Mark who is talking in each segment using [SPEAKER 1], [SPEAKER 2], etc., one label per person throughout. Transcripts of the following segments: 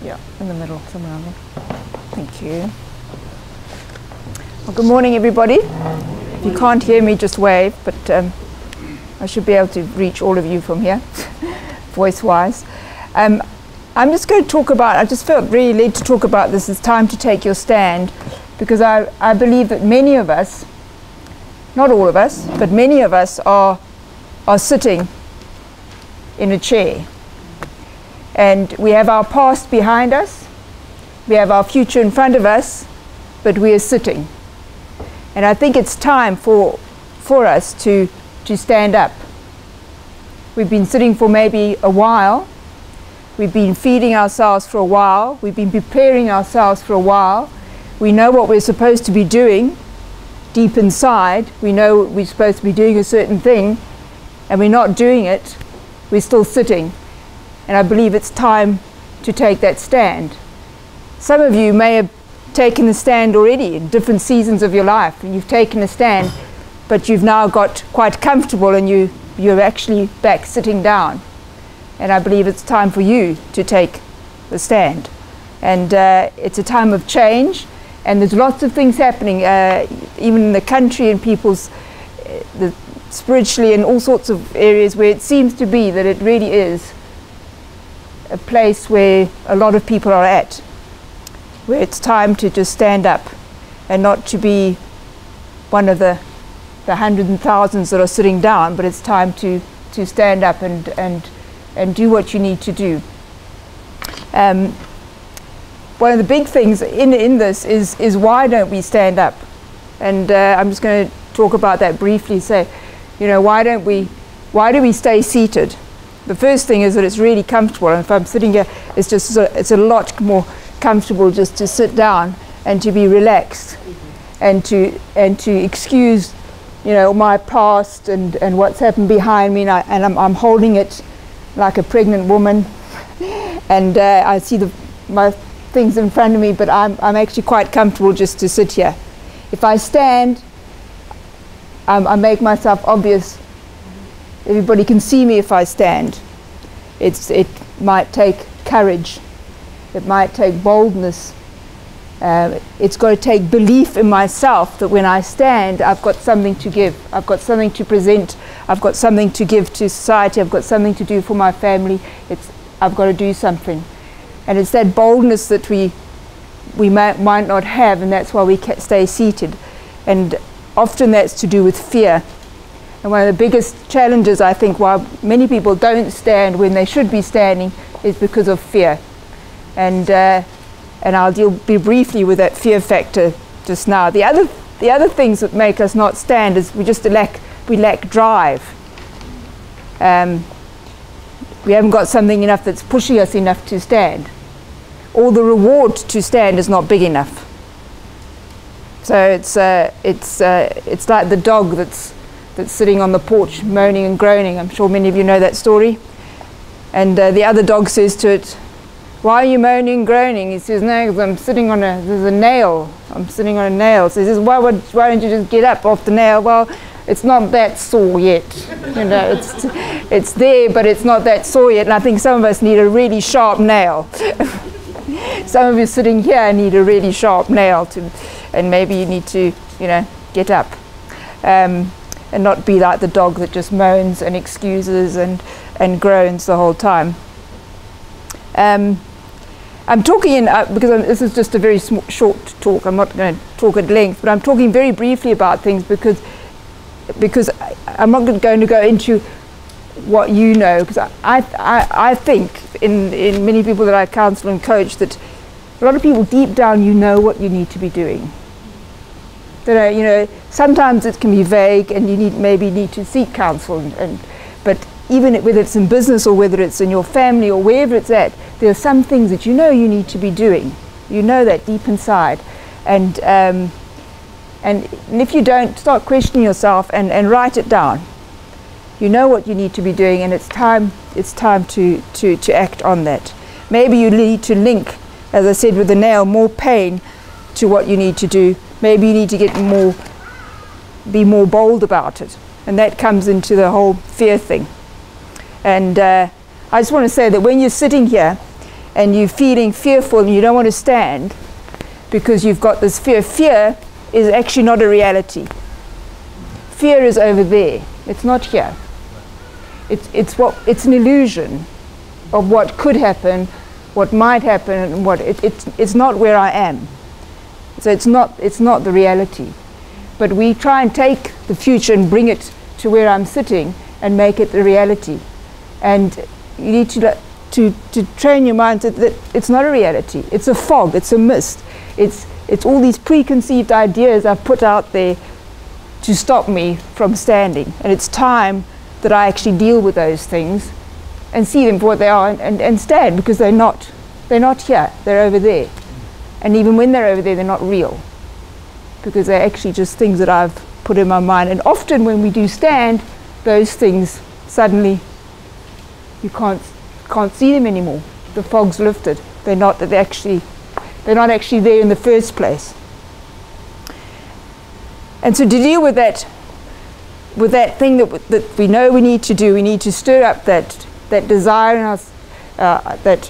[SPEAKER 1] Yeah, in the middle, somewhere around there. Thank you. Well, good morning, everybody. If you can't hear me, just wave, but I should be able to reach all of you from here, voice-wise. I'm just going to talk about, I just felt really led to talk about this. It's time to take your stand, because I believe that many of us, not all of us, but many of us are sitting in a chair. And we have our past behind us, we have our future in front of us, but we are sitting. And I think it's time for us to stand up. We've been sitting for maybe a while. We've been feeding ourselves for a while. We've been preparing ourselves for a while. We know what we're supposed to be doing deep inside. We know we're supposed to be doing a certain thing, and we're not doing it. We're still sitting. And I believe it's time to take that stand. Some of you may have taken the stand already in different seasons of your life, and you've taken a stand, but you've now got quite comfortable and you're actually back sitting down. And I believe it's time for you to take the stand. And it's a time of change, and there's lots of things happening, even in the country and people's, spiritually and all sorts of areas where it seems to be that it really is a place where a lot of people are at, where it's time to just stand up and not to be one of the hundreds and thousands that are sitting down, but it's time to stand up and do what you need to do. One of the big things in this is why don't we stand up? And I'm just going to talk about that briefly. Say, you know, why do we stay seated? The first thing is that it's really comfortable, and if I'm sitting here, it's a lot more comfortable just to sit down and to be relaxed, and to excuse, you know, my past and what's happened behind me, and I'm holding it like a pregnant woman, and I see my things in front of me, but I'm actually quite comfortable just to sit here. If I stand, I make myself obvious. Everybody can see me if I stand. It might take courage. It might take boldness. It's got to take belief in myself that when I stand, I've got something to give. I've got something to present. I've got something to give to society. I've got something to do for my family. I've got to do something. And it's that boldness that we might not have, and that's why we stay seated. And often that's to do with fear. And one of the biggest challenges, I think, why many people don't stand when they should be standing is because of fear. And I'll deal briefly with that fear factor just now. The other things that make us not stand is we lack drive. We haven't got something enough that's pushing us enough to stand, or the reward to stand is not big enough. So it's like the dog that's sitting on the porch moaning and groaning. I'm sure many of you know that story. And the other dog says to it, "Why are you moaning and groaning?" He says, "No, because I'm sitting on there's a nail. I'm sitting on a nail." So he says, why don't you just get up off the nail?" "Well, it's not that sore yet." You know, it's there, but it's not that sore yet. And I think some of us need a really sharp nail. Some of you sitting here need a really sharp nail and maybe you need to, you know, get up. And not be like the dog that just moans and excuses and groans the whole time. I'm talking because this is just a very short talk. I'm not going to talk at length, but I'm talking very briefly about things because I'm not going to go into what you know, because I think in many people that I counsel and coach that a lot of people deep down, you know what you need to be doing. That you know, sometimes it can be vague, and you maybe need to seek counsel. But even whether it's in business or whether it's in your family or wherever it's at, there are some things that you know you need to be doing. You know that deep inside, and if you don't, start questioning yourself and write it down. You know what you need to be doing, and it's time to act on that. Maybe you need to link, as I said with the nail, more pain to what you need to do. Maybe you need to be more bold about it, and that comes into the whole fear thing. And I just want to say that when you're sitting here and you're feeling fearful and you don't want to stand because you've got this fear. Fear is actually not a reality. Fear is over there. It's not here. It's an illusion of what could happen, what might happen, and it's not where I am. So it's not the reality. But we try and take the future and bring it to where I'm sitting and make it the reality. And you need to train your mind that it's not a reality. It's a fog. It's a mist. It's all these preconceived ideas I've put out there to stop me from standing. And it's time that I actually deal with those things and see them for what they are and stand, because they're not here. They're over there. And even when they're over there, they're not real, because they're actually just things that I've put in my mind. And often when we do stand, those things suddenly, you can't see them anymore. The fog's lifted. They're not actually there in the first place. And so to deal with that thing that we know we need to do, we need to stir up that desire in us, that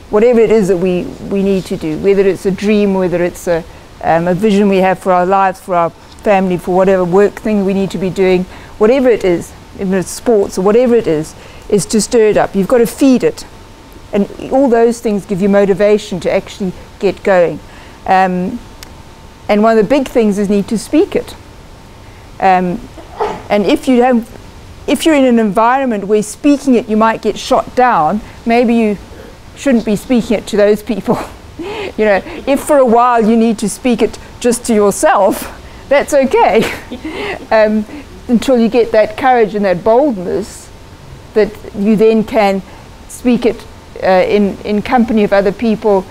[SPEAKER 1] whatever it is that we need to do, whether it's a dream, whether it's a vision we have for our lives, for our family, for whatever work thing we need to be doing, whatever it is, even if it's sports or whatever it is to stir it up. You've got to feed it. And all those things give you motivation to actually get going. And one of the big things is need to speak it. And if you're in an environment where speaking it you might get shot down, maybe you shouldn't be speaking it to those people. You know, if for a while you need to speak it just to yourself, that's okay. Until you get that courage and that boldness that you then can speak it in company of other people,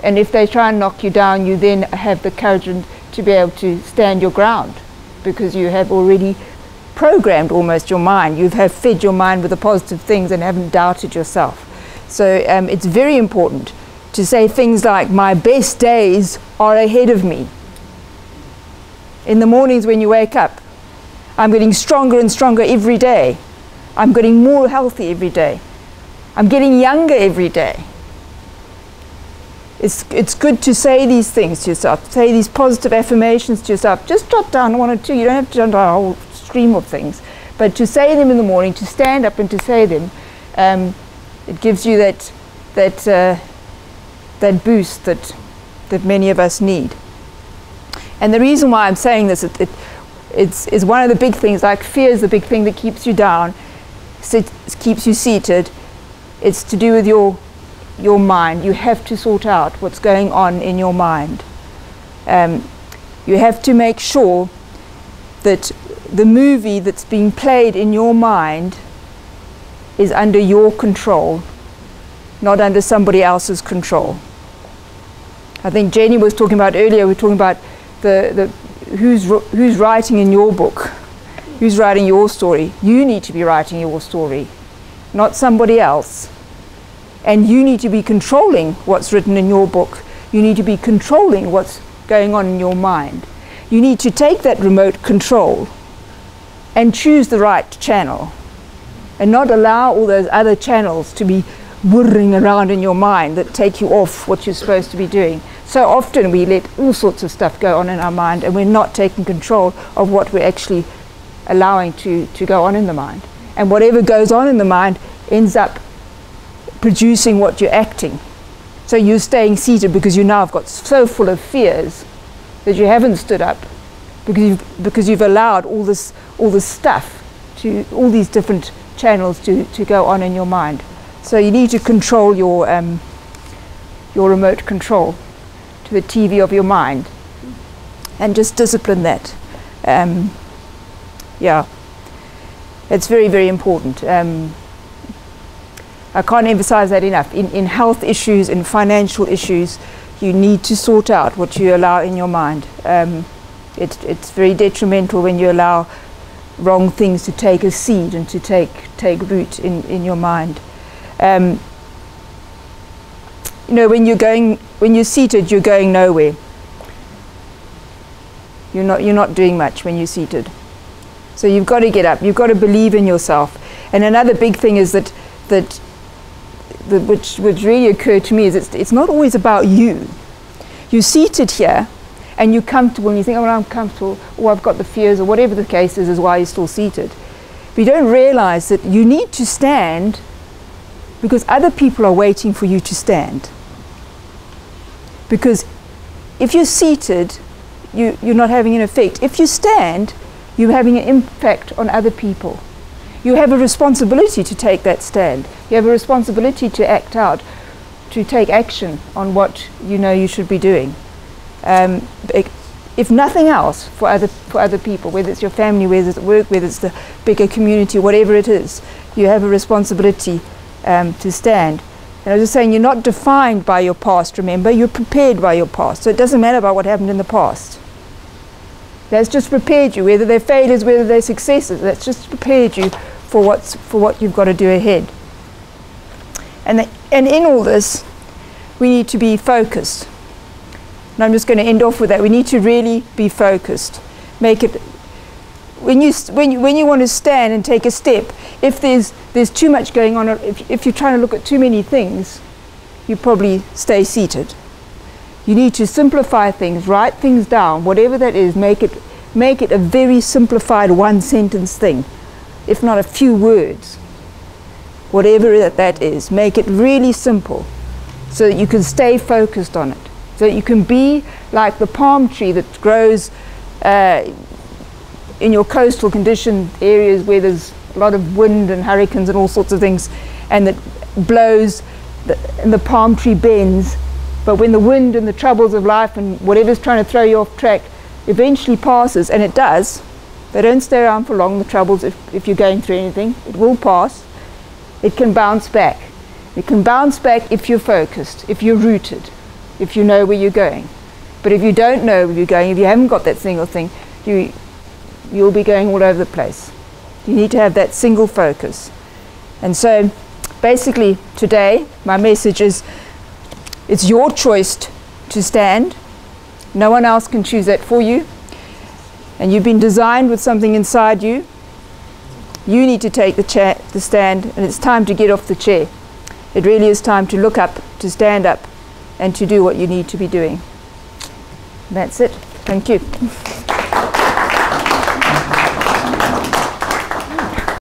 [SPEAKER 1] and if they try and knock you down, you then have the courage to be able to stand your ground, because you have already programmed almost your mind. You have fed your mind with the positive things and haven't doubted yourself. So it's very important to say things like, my best days are ahead of me. In the mornings when you wake up, I'm getting stronger and stronger every day. I'm getting more healthy every day. I'm getting younger every day. It's good to say these things to yourself, say these positive affirmations to yourself. Just jot down one or two. You don't have to jot down a whole stream of things, but to say them in the morning, to stand up and to say them, it gives you that boost that many of us need. And the reason why I'm saying this, it's one of the big things. Like fear is the big thing that keeps you down, keeps you seated. It's to do with your mind. You have to sort out what's going on in your mind. You have to make sure that the movie that's being played in your mind is under your control, not under somebody else's control. I think Jenny was talking about earlier, we were talking about who's writing in your book, who's writing your story. You need to be writing your story, not somebody else. And you need to be controlling what's written in your book. You need to be controlling what's going on in your mind. You need to take that remote control and choose the right channel, and not allow all those other channels to be whirring around in your mind that take you off what you're supposed to be doing. So often we let all sorts of stuff go on in our mind, and we're not taking control of what we're actually allowing to go on in the mind. And whatever goes on in the mind ends up producing what you're acting. So you're staying seated because you now have got so full of fears that you haven't stood up, because you've allowed all this stuff, all these different channels to go on in your mind. So you need to control your remote control to the TV of your mind, and just discipline that. Yeah, it's very, very important. I can't emphasize that enough. In health issues, in financial issues, you need to sort out what you allow in your mind. It's very detrimental when you allow wrong things to take a seed and to take root in your mind. You know, when you're seated, you're going nowhere. You're not doing much when you're seated. So you've got to get up. You've got to believe in yourself. And another big thing is that which really occurred to me is it's not always about you. You're seated here and you're comfortable and you think, oh, well, I'm comfortable, or I've got the fears, or whatever the case is why you're still seated. But you don't realize that you need to stand because other people are waiting for you to stand. Because if you're seated, you're not having an effect. If you stand, you're having an impact on other people. You have a responsibility to take that stand. You have a responsibility to act out, to take action on what you know you should be doing. If nothing else, for other people, whether it's your family, whether it's at work, whether it's the bigger community, whatever it is, you have a responsibility to stand. And I was just saying, you're not defined by your past, remember, you're prepared by your past. So it doesn't matter about what happened in the past. That's just prepared you, whether they're failures, whether they're successes, that's just prepared you for what you've got to do ahead. And in all this, we need to be focused. And I'm just going to end off with that. We need to really be focused. Make it, when you want to stand and take a step, if there's too much going on, if you're trying to look at too many things, you probably stay seated. You need to simplify things, write things down, whatever that is, make it a very simplified one-sentence thing, if not a few words. Whatever that is, make it really simple so that you can stay focused on it. So that you can be like the palm tree that grows in your coastal condition areas where there's a lot of wind and hurricanes and all sorts of things, and that blows and the palm tree bends. But when the wind and the troubles of life and whatever's trying to throw you off track eventually passes, and it does, they don't stay around for long, the troubles, if you're going through anything, it will pass. It can bounce back. It can bounce back if you're focused, if you're rooted, if you know where you're going. But if you don't know where you're going, if you haven't got that single thing, you'll be going all over the place. You need to have that single focus. And so basically today my message is, it's your choice to stand. No one else can choose that for you. And you've been designed with something inside you. You need to take the stand, and it's time to get off the chair. It really is time to look up, to stand up, and to do what you need to be doing. That's it. Thank you.